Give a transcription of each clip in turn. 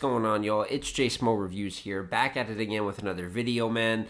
going on, y'all? It's J Smo Reviews here, back at it again with another video, man.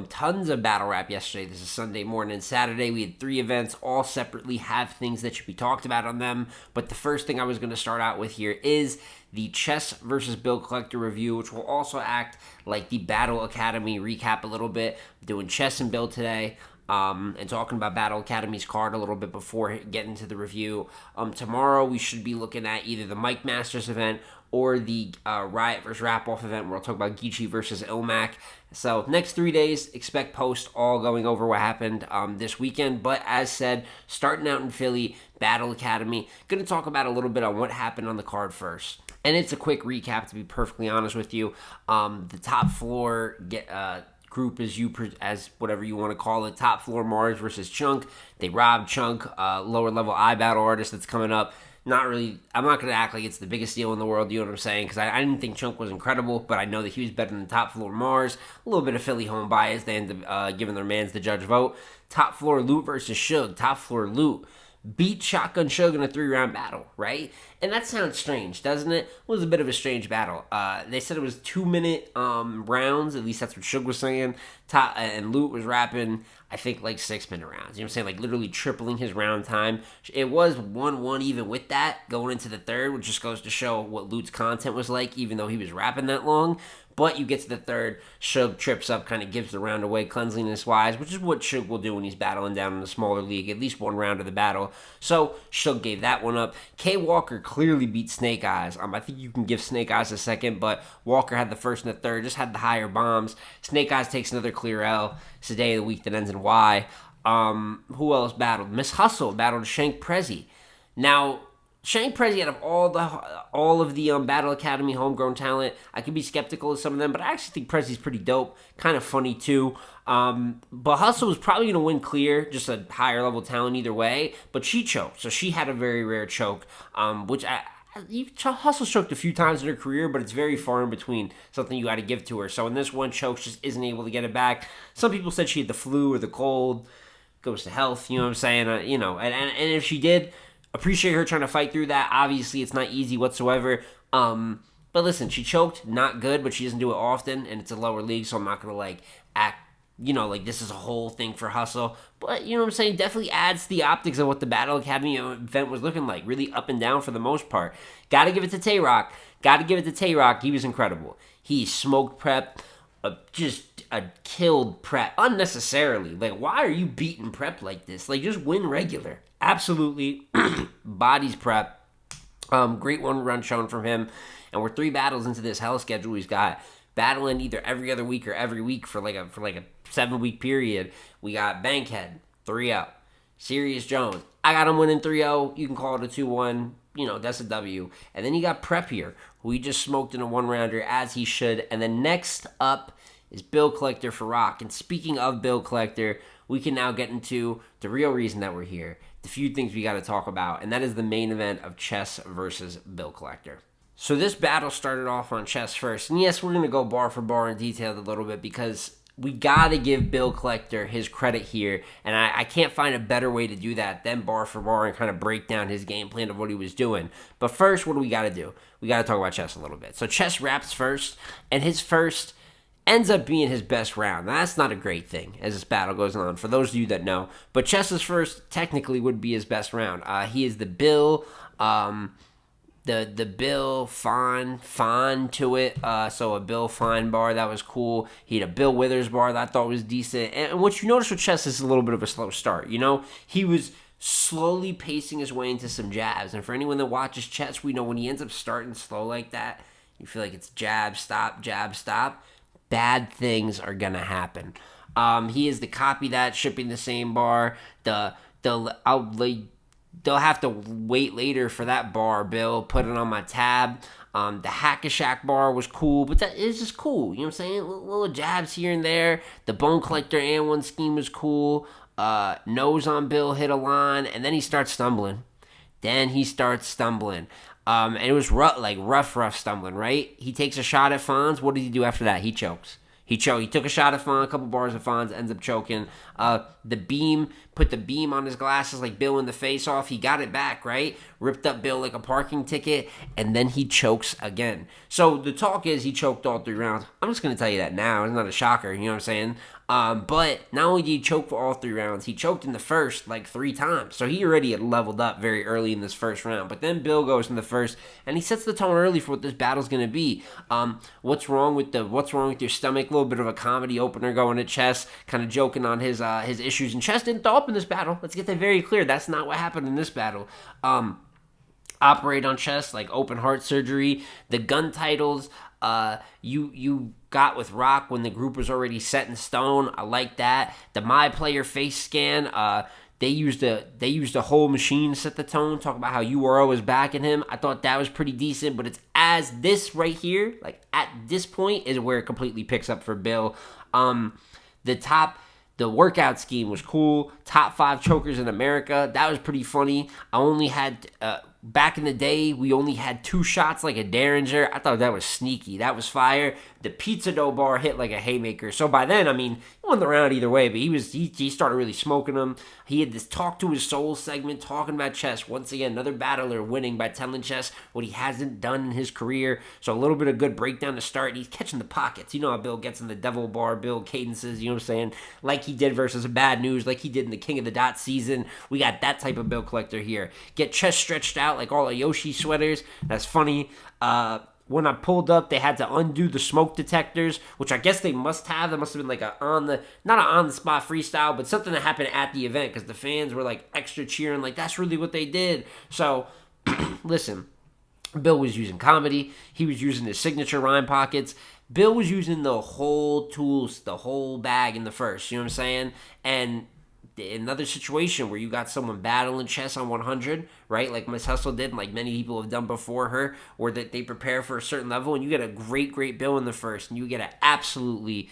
Tons of battle rap yesterday. This is Sunday morning. Saturday, we had 3 events, all separately have things that should be talked about on them. But the first thing I was going to start out with here is the Chess versus Bill Collector review, which will also act like the Battle Academy recap a little bit. I'm doing Chess and Bill today. And talking about Battle Academy's card a little bit before getting to the review. Tomorrow we should be looking at either the Mike Masters event or the Riot versus Rap-Off event where I'll talk about Geechee versus Ilmac. So next 3 days, expect posts all going over what happened this weekend. But as said, starting out in Philly, Battle Academy. Going to talk about a little bit on what happened on the card first. And it's a quick recap, to be perfectly honest with you. The top floor group as whatever you want to call it. Top floor Marv versus Chunk. They robbed Chunk, lower level iBattle artist that's coming up. I'm not going to act like it's the biggest deal in the world, you know what I'm saying? Because I didn't think Chunk was incredible, but I know that he was better than top floor Mars. A little bit of Philly home bias. They ended up giving their mans the judge vote. Top floor Loot versus Suge. Top floor Loot beat Shotgun Suge in a 3-round battle, right? And that sounds strange, doesn't it? It was a bit of a strange battle. They said it was 2-minute rounds. At least that's what Suge was saying. And Loot was rapping, I think, like 6-minute rounds. You know what I'm saying? Like literally tripling his round time. It was 1-1 even with that going into the third, which just goes to show what Loot's content was like, even though he was rapping that long. But you get to the third, Suge trips up, kind of gives the round away cleanliness-wise, which is what Suge will do when he's battling down in a smaller league, at least one round of the battle. So Suge gave that one up. K. Walker clearly beat Snake Eyes. I think you can give Snake Eyes a second, but Walker had the first and the third, just had the higher bombs. Snake Eyes takes another clear L. It's the day of the week that ends in Y. Who else battled? Miss Hustle battled Shank Prezi. Now, Shank Prezi, out of all of the Battle Academy homegrown talent, I could be skeptical of some of them, but I actually think Prezi's pretty dope, kind of funny too. But Hustle was probably going to win clear, just a higher level talent either way, but she choked, so she had a very rare choke, which Hustle's choked a few times in her career, but it's very far in between, something you got to give to her. So in this one, choke just isn't able to get it back. Some people said she had the flu or the cold, goes to health, you know what I'm saying? And if she did, appreciate her trying to fight through that. Obviously, it's not easy whatsoever. But listen, she choked, not good, but she doesn't do it often, and it's a lower league, so I'm not going to, act, like this is a whole thing for Hustle. But, you know what I'm saying, definitely adds to the optics of what the Battle Academy event was looking like. Really up and down for the most part. Got to give it to Tay-Rock. He was incredible. He smoked Prep, just killed Prep unnecessarily. Why are you beating Prep like this? Just win regular. Absolutely bodies Prep. Great one-run shown from him. And we're 3 battles into this hell schedule. He's got battling either every other week or every week for a 7-week period. We got Bankhead 3-0. Serious Jones, I got him winning 3-0. You can call it a 2-1. That's a W. And then you got Prep here, who he just smoked in a 1-rounder, as he should. And then next up is Bill Collector for Rock. And speaking of Bill Collector, we can now get into the real reason that we're here. The few things we got to talk about, and that is the main event of Chess versus Bill Collector. So this battle started off on Chess first. And yes, we're going to go bar for bar and detail a little bit because we got to give Bill Collector his credit here. And I can't find a better way to do that than bar for bar and kind of break down his game plan of what he was doing. But first, what do we got to do? We got to talk about Chess a little bit. So Chess raps first, and his first ends up being his best round. Now, that's not a great thing as this battle goes on, for those of you that know. But Chess's first technically would be his best round. He is the Bill, the Bill Fine to it. So a Bill Fine bar, that was cool. He had a Bill Withers bar that I thought was decent. And what you notice with Chess is a little bit of a slow start. He was slowly pacing his way into some jabs. And for anyone that watches Chess, we know when he ends up starting slow like that, you feel like it's jab, stop, bad things are gonna happen. He is the copy that, shipping the same bar. They'll have to wait later for that bar, Bill. Put it on my tab. The Hack-a-Shack bar was cool, but that is just cool. You know what I'm saying? Little jabs here and there. The Bone Collector and one scheme was cool. Nose on Bill hit a line, and then he starts stumbling. And it was rough stumbling, right? He takes a shot at Fonz. What does he do after that? He chokes. He took a shot at Fawn, a couple bars of Fawn's, ends up choking. Put the beam on his glasses like Bill in the face off. He got it back, right? Ripped up Bill like a parking ticket, and then he chokes again. So the talk is he choked all 3 rounds. I'm just going to tell you that now. It's not a shocker, you know what I'm saying? But not only did he choke for all 3 rounds, he choked in the first like 3 times. So he already had leveled up very early in this first round. But then Bill goes in the first, and he sets the tone early for what this battle's going to be. What's wrong with your stomach? A little bit of a comedy opener going at Chess, kind of joking on his issues. And Chess didn't throw up in this battle. Let's get that very clear. That's not what happened in this battle. Operate on Chess like open heart surgery. The gun titles you got with Rock when the group was already set in stone. I like that. The My Player face scan. They used a whole machine to set the tone. Talk about how URO was backing him. I thought that was pretty decent. But it's as this right here, like at this point, is where it completely picks up for Bill. The workout scheme was cool. Top 5 chokers in America. That was pretty funny. I only had, back in the day, we only had 2 shots like a Derringer. I thought that was sneaky. That was fire. The pizza dough bar hit like a haymaker. So by then, I mean, he won the round either way, but he started really smoking them. He had this Talk to His Soul segment talking about Chess. Once again, another battler winning by telling Chess what he hasn't done in his career. So a little bit of good breakdown to start. He's catching the pockets. You know how Bill gets in the devil bar, Bill cadences, you know what I'm saying? Like he did versus Bad News, like he did in the King of the Dot season. We got that type of Bill collector here. Get Chess stretched out like all of Yoshi sweaters. That's funny. When I pulled up, they had to undo the smoke detectors, which I guess they must have. That must have been like not an on-the-spot freestyle, but something that happened at the event because the fans were like extra cheering, like that's really what they did. So, listen, Bill was using comedy. He was using his signature rhyme pockets. Bill was using the whole tools, the whole bag in the first, you know what I'm saying? And another situation where you got someone battling Chess on 100, right? Like Miss Hustle did, and like many people have done before her, or that they prepare for a certain level, and you get a great Bill in the first, and you get an absolutely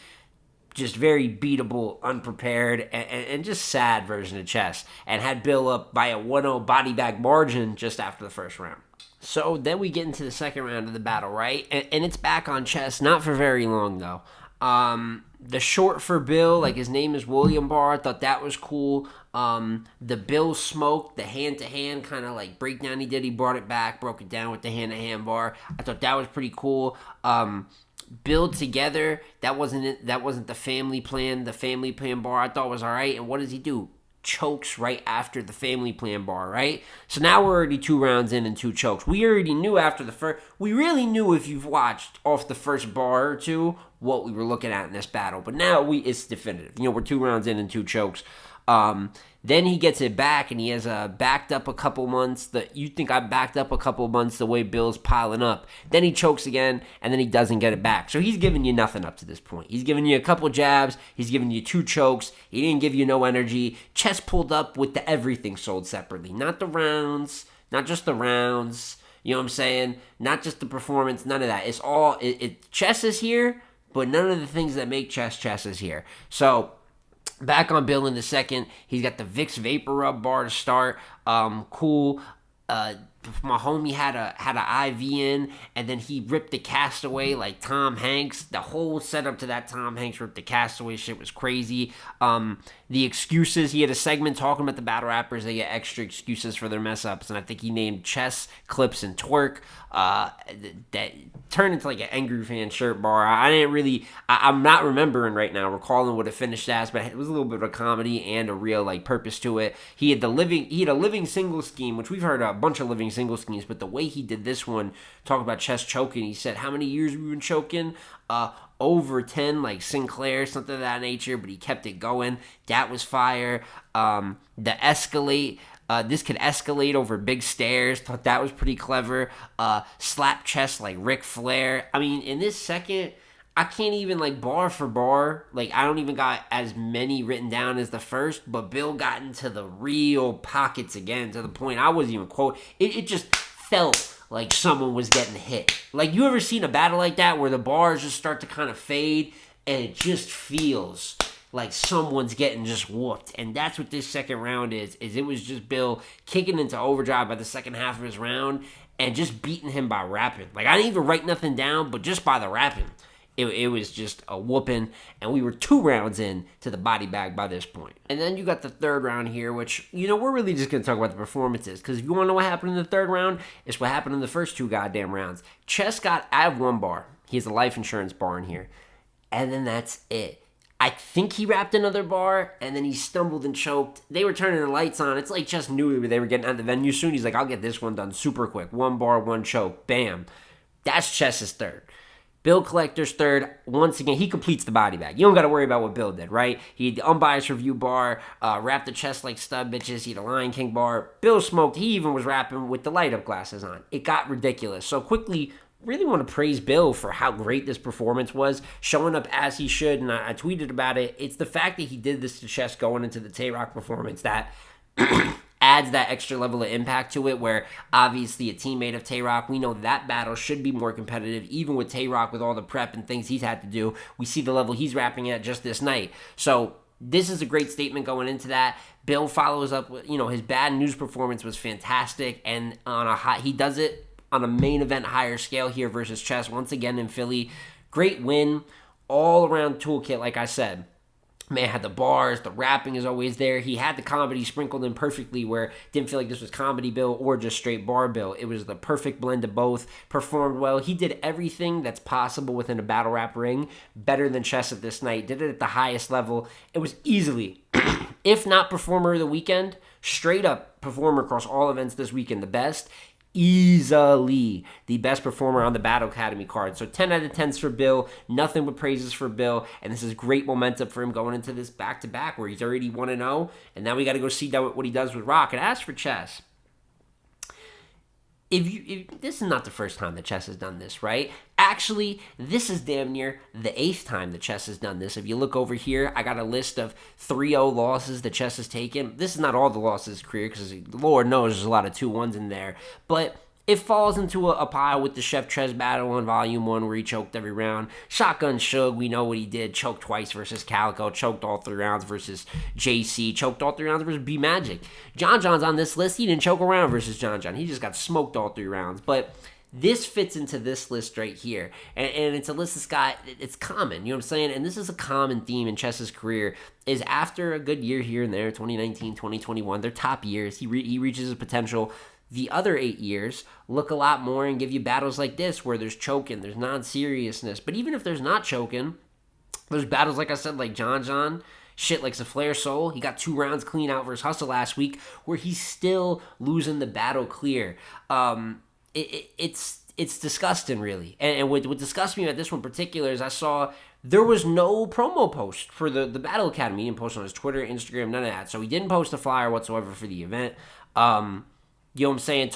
just very beatable, unprepared, and just sad version of Chess, and had Bill up by a 1-0 body bag margin just after the first round. So then we get into the second round of the battle, right? And it's back on Chess, not for very long though. The short for Bill, like his name is William Barr, I thought that was cool. The Bill smoke, the hand-to-hand kind of like breakdown he did, he brought it back, broke it down with the hand-to-hand bar. I thought that was pretty cool. Build together, that wasn't the family plan. The family plan bar I thought was all right. And what does he do? Chokes right after the family plan bar, right? So now we're already 2 rounds in and 2 chokes. We already knew after the first, we really knew if you've watched off the first bar or 2 what we were looking at in this battle. But now it's definitive. You know, we're 2 rounds in and 2 chokes. Then he gets it back, and he has backed up a couple months. You think I backed up a couple months the way Bill's piling up. Then he chokes again, and then he doesn't get it back. So he's giving you nothing up to this point. He's giving you a couple jabs. He's giving you 2 chokes. He didn't give you no energy. Chess pulled up with the everything sold separately. Not the rounds, not just the rounds. You know what I'm saying? Not just the performance, none of that. It's all, Chess is here, but none of the things that make Chess is here. So, back on Bill in the second. He's got the Vicks Vapor Rub bar to start. Cool. My homie had a IV in, and then he ripped the Castaway like Tom Hanks. The whole setup to that Tom Hanks ripped the Castaway shit was crazy. The excuses, he had a segment talking about the battle rappers. They get extra excuses for their mess ups, and I think he named Chess, Clips, and Twerk. That turned into like an Angry Fan shirt bar. I'm not remembering right now, recalling what it finished as, but it was a little bit of a comedy and a real like purpose to it. He had a living single scheme, which we've heard a bunch of living single schemes, but the way he did this one, talk about Chess choking, he said how many years we've been choking, over 10, like Sinclair, something of that nature, but he kept it going. That was fire. The escalate, this could escalate over big stairs, thought that was pretty clever. Slap Chess like Ric Flair. I mean, in this second, I can't even like bar for bar, like I don't even got as many written down as the first, but Bill got into the real pockets again to the point I wasn't even quote. It just felt like someone was getting hit. Like, you ever seen a battle like that where the bars just start to kind of fade and it just feels like someone's getting just whooped? And that's what this second round is it was just Bill kicking into overdrive by the second half of his round and just beating him by rapping. Like, I didn't even write nothing down, but just by the rapping. It was just a whooping, and we were 2 rounds in to the body bag by this point. And then you got the third round here, which, we're really just going to talk about the performances, because if you want to know what happened in the third round, it's what happened in the first 2 goddamn rounds. I have 1 bar. He has a life insurance bar in here. And then that's it. I think he wrapped another bar, and then he stumbled and choked. They were turning the lights on. It's like Chess knew they were getting out of the venue soon. He's like, I'll get this one done super quick. 1 bar, 1 choke. Bam. That's Chess's third. Bill Collector's third. Once again, he completes the body bag. You don't got to worry about what Bill did, right? He had the unbiased review bar, wrapped the chest like stud bitches. He had a Lion King bar. Bill smoked. He even was rapping with the light up glasses on. It got ridiculous. So quickly, really want to praise Bill for how great this performance was, showing up as he should, and I tweeted about it. It's the fact that he did this to Chess going into the Tay-Rock performance that adds that extra level of impact to it, where obviously a teammate of Tay-Rock, we know that battle should be more competitive, even with Tay-Rock with all the prep and things he's had to do. We see the level he's rapping at just this night. So this is a great statement going into that. Bill follows up with, his bad news performance was fantastic, and he does it on a main event higher scale here versus Chess once again in Philly. Great win, all around toolkit, like I said. Man had the bars, the rapping is always there. He had the comedy sprinkled in perfectly where it didn't feel like this was comedy Bill or just straight bar Bill. It was the perfect blend of both. Performed well. He did everything that's possible within a battle rap ring better than Chess at this night. Did it at the highest level. It was easily, if not performer of the weekend, straight up performer across all events this weekend. The best. Easily the best performer on the Battle Academy card. So 10 out of 10s for Bill. Nothing but praises for Bill. And this is great momentum for him going into this back-to-back where he's already 1-0. And now we got to go see what he does with Rock. And as for Chess, if this is not the first time that Chess has done this, right? Actually, this is damn near the 8th time that Chess has done this. If you look over here, I got a list of 3-0 losses that Chess has taken. This is not all the losses of his career, because Lord knows there's a lot of 2-1s in there. But it falls into a pile with the Chef Trez battle on Volume 1 where he choked every round. Shotgun Suge, we know what he did. Choked twice versus Calico. Choked all 3 rounds versus JC. Choked all 3 rounds versus B-Magic. John John's on this list. He didn't choke a round versus John John. He just got smoked all 3 rounds. But this fits into this list right here. And it's a list that's got, it's common, you know what I'm saying? And this is a common theme in Chess's career, is after a good year here and there, 2019, 2021, they're top years. He reaches his potential. The other 8 years look a lot more and give you battles like this where there's choking, there's non-seriousness. But even if there's not choking, there's battles, like I said, like John John, shit like Saflair Soul. He got 2 rounds clean out versus Hustle last week where he's still losing the battle clear. It's disgusting, really. And what disgusts me about this one in particular is I saw there was no promo post for the Battle Academy. He didn't post on his Twitter, Instagram, none of that. So he didn't post a flyer whatsoever for the event. You know what I'm saying?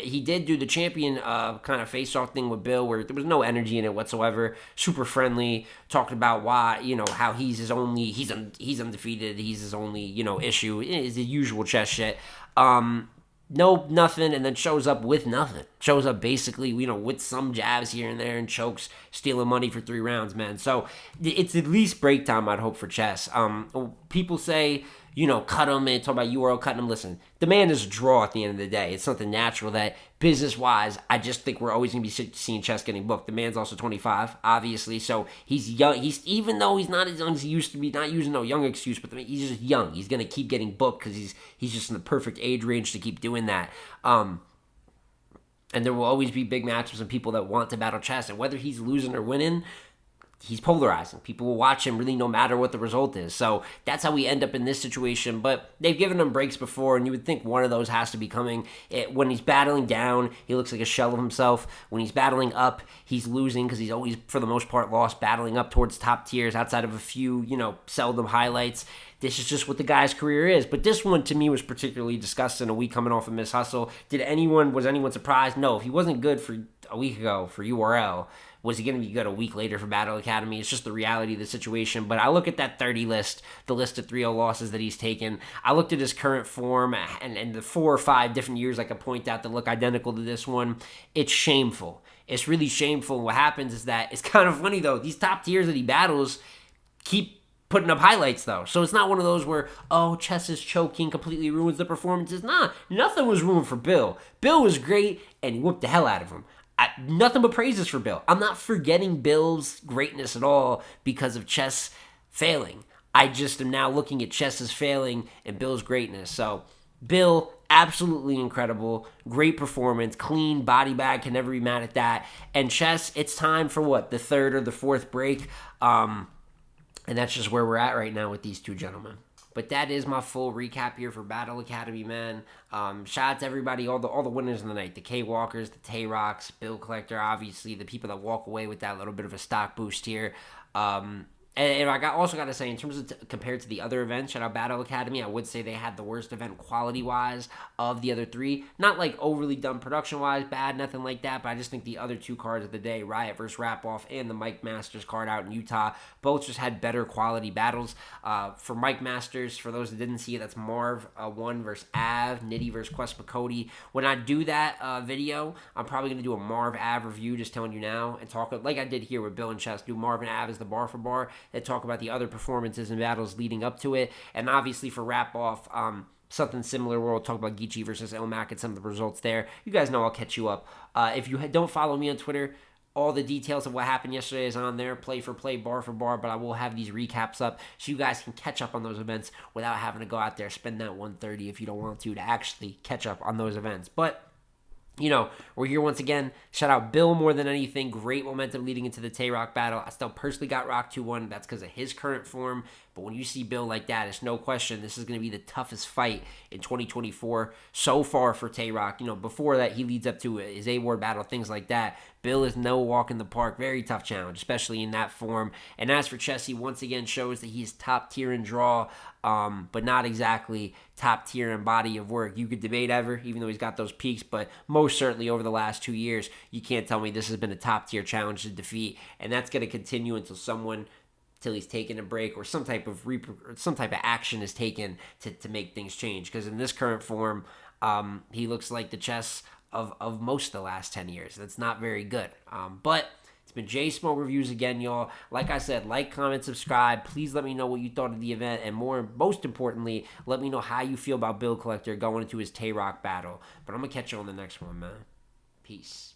He did do the champion kind of face-off thing with Bill where there was no energy in it whatsoever. Super friendly. Talked about why, how he's undefeated. He's his only, issue. It's the usual Chess shit. No, nothing, and then shows up with nothing. Shows up basically, with some jabs here and there and chokes, stealing money for 3 rounds, man. So it's at least break time, I'd hope, for Chess. People say, cut him and talk about URL cutting him. Listen, the man is a draw at the end of the day. It's something natural that business-wise, I just think we're always going to be seeing Chess getting booked. The man's also 25, obviously, so he's young. Even though he's not as young as he used to be, not using no young excuse, but he's just young. He's going to keep getting booked because he's just in the perfect age range to keep doing that. And there will always be big matchups and people that want to battle Chess, and whether he's losing or winning, he's polarizing. People will watch him really no matter what the result is. So that's how we end up in this situation. But they've given him breaks before, and you would think one of those has to be coming. When he's battling down, he looks like a shell of himself. When he's battling up, he's losing because he's always, for the most part, lost battling up towards top tiers outside of a few, seldom highlights. This is just what the guy's career is. But this one, to me, was particularly disgusting. A week coming off of Miss Hustle. Was anyone surprised? No. If he wasn't good for a week ago for URL, was he going to be good a week later for Battle Academy? It's just the reality of the situation. But I look at that 30 list, the list of 3-0 losses that he's taken. I looked at his current form and the 4 or 5 different years I could point out that look identical to this one. It's shameful. It's really shameful. And what happens is that it's kind of funny, though. These top tiers that he battles keep putting up highlights, though. So it's not one of those where, Chess is choking, completely ruins the performances. Nah, nothing was ruined for Bill. Bill was great, and he whooped the hell out of him. Nothing but praises for Bill. I'm not forgetting Bill's greatness at all because of Chess failing. I just am now looking at Chess's failing and Bill's greatness. So, Bill, absolutely incredible. Great performance. Clean body bag. Can never be mad at that. And Chess, it's time for what? The third or the fourth break. And that's just where we're at right now with these two gentlemen. But that is my full recap here for Battle Academy, man. Shout out to everybody, all the winners of the night. The K-Walkers, the Tay-Rocks, Bill Collector, obviously. The people that walk away with that little bit of a stock boost here. And also got to say, in terms of compared to the other events, shout out Battle Academy, I would say they had the worst event quality-wise of the other three. Not like overly done production-wise, bad, nothing like that, but I just think the other two cards of the day, Riot versus Rap-Off and the Mike Masters card out in Utah, both just had better quality battles. For Mike Masters, for those that didn't see it, that's Marv 1 versus Av, Nitty versus Quest McCody. When I do that video, I'm probably going to do a Marv Av review, just telling you now, and talk like I did here with Bill and Chess, do Marv and Av as the bar for bar, and talk about the other performances and battles leading up to it. And obviously for Rap-Off, something similar where we'll talk about Geechee versus Ilmac and some of the results there. You guys know I'll catch you up. If you don't follow me on Twitter, all the details of what happened yesterday is on there, play for play, bar for bar, but I will have these recaps up so you guys can catch up on those events without having to go out there, spend that $130 if you don't want to actually catch up on those events. But you know, we're here once again. Shout out Bill more than anything. Great momentum leading into the Tay-Rock battle. I still personally got Rock 2-1. That's because of his current form. But when you see Bill like that, it's no question this is going to be the toughest fight in 2024 so far for Tay-Rock. You know, before that, he leads up to his A-Ward battle, things like that. Bill is no walk in the park. Very tough challenge, especially in that form. And as for Chess, he once again shows that he's top tier in draw, but not exactly top tier in body of work. You could debate ever, even though he's got those peaks, but most certainly over the last 2 years, you can't tell me this has been a top tier challenge to defeat. And that's going to continue until he's taken a break or some type of action is taken to make things change. Because in this current form, he looks like the Chess of most of the last 10 years. That's not very good. But it's been J Smo Reviews again, y'all. Like I said, like, comment, subscribe. Please let me know what you thought of the event. And most importantly, let me know how you feel about Bill Collector going into his Tay-Rock battle. But I'm going to catch you on the next one, man. Peace.